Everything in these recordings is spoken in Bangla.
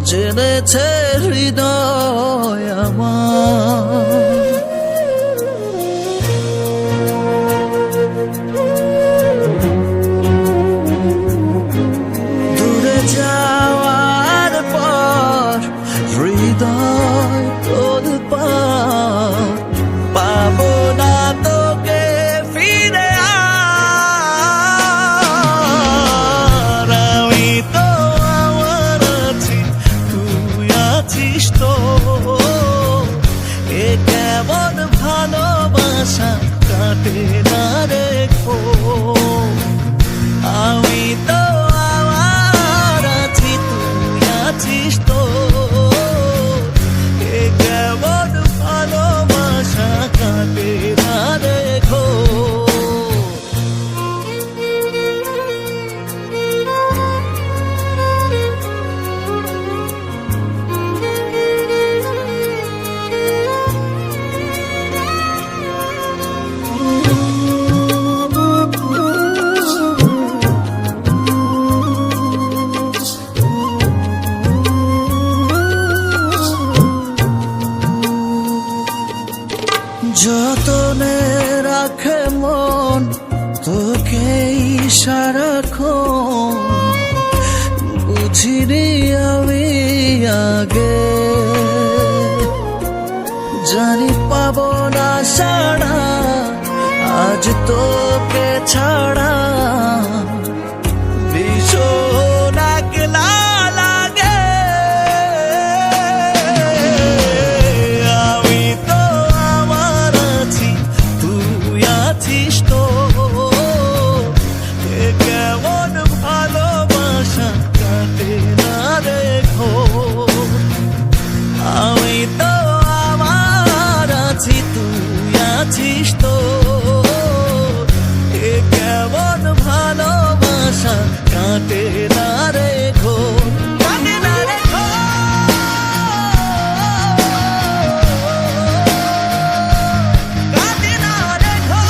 জেনেছে হৃদয় আমার। দূরে যাওয়ার পর হৃদয় তোলপাড়, পাবো না তোকে ফিরে আর। আমি তো আমার আছি, তুই আছিস তো, এ কেমন ভালোবাসা কাটে না রেখো। আমি তো আমার আছি, তুই আছিস তো, এ কেমন ভালোবাসা কাটে না রেখো। যতনে রাখে মন তোকেই সারাক্ষণ, বুঝিনি আমি আগে, জানি পাবো না সাড়া আজ তোকে ছাড়া। ভীষণ একলা লাগে, আমি তো আমার আছি, তুই আছিস তো, এ কেমন ভালোবাসা কাটে না রেখো। আমি তো আমার আছি, তুই আছিস তো, এ কেমন ভালোবাসা কাটে না রেখো, কাটে না রেখো। কাটে না রেখো।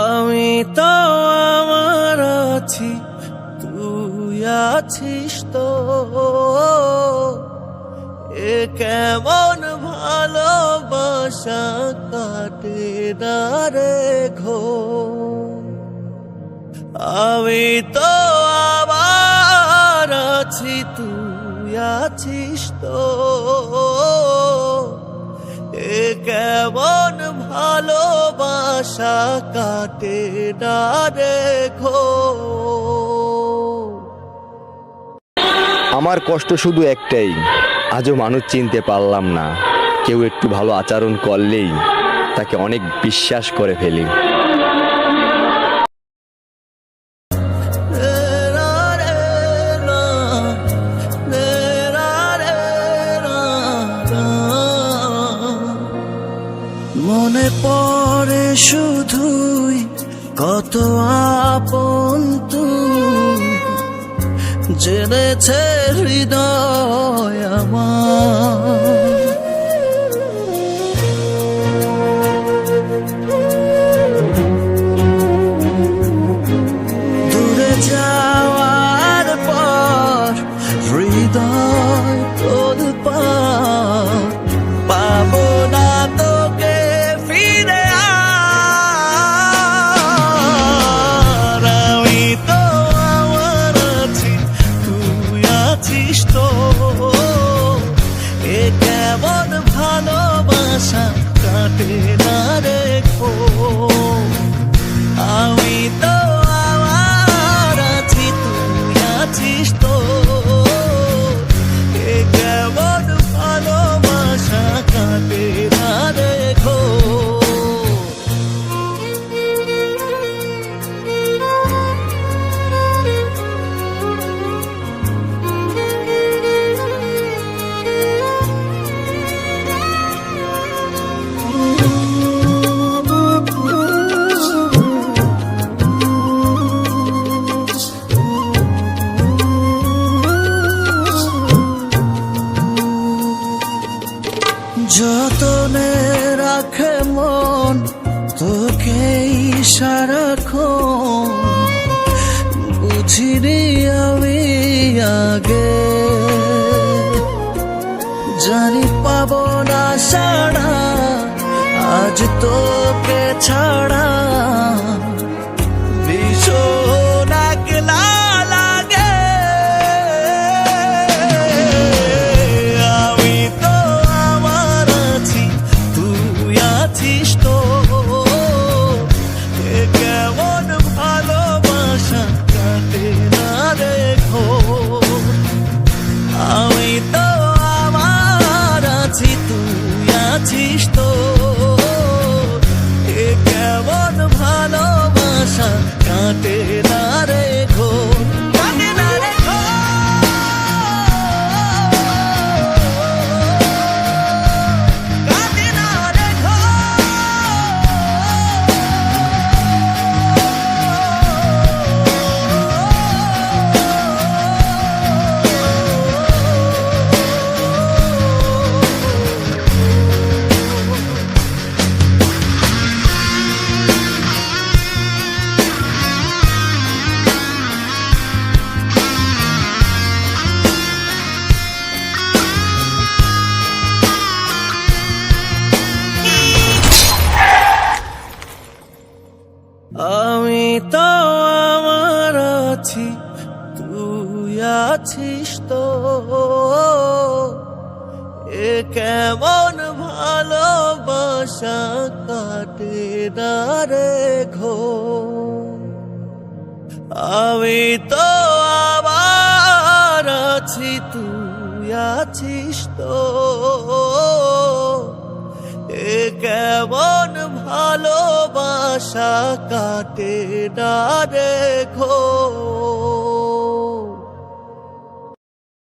আমি তো আমার আছি, তুই আছিস তো, এ কেমন ভালোবাসা কাটে না রেখো। আমি তো আমার আছি, তুই আছিস তো, এ কেমন ভালোবাসা কাটে না রেখো। আমার কষ্ট শুধু একটাই, আজও মানুষ চিনতে পারলাম না। কেউ একটু ভালো আচরণ করলেই তাকে অনেক বিশ্বাস করে ফেলি। মনে পড়ে শুধুই কত আপন তুই, জেনেছে হৃদয় আমার। দূরে যাওয়ার পর হৃদয় তোলপাড়, পাবো না তোকে ফিরে আর। আমি তো আমার আছি, তুই আছিস তো, এ কেমন ভালোবাসা কাটে না রেখো। আমি তো আমার আছি, তুই আছিস তো, এ কেমন ভালোবাসা কাটে না রেখো। সাড়া আজ তোকে ছাড়া ভীষণ একলা লাগে। আমি তো আমার আছি, তুই আছিস তো, এ কেমন ভালোবাসা কাটে না রে ঘোর। আমি তো আমার আছি, তুই আছিস তো, এ কেমন ভালোবাসা কাটে না রে ঘোর, কাটে না রে ঘোর, কাটে না রে আমি তো আমার আছি, তুই আছিস তো, এ কেমন ভালোবাসা কাটে না রে ঘোর। আমি তো আমার আছি, তুই আছিস তো, এ কেমন ভালোবাসা কাটে না রে ঘোর।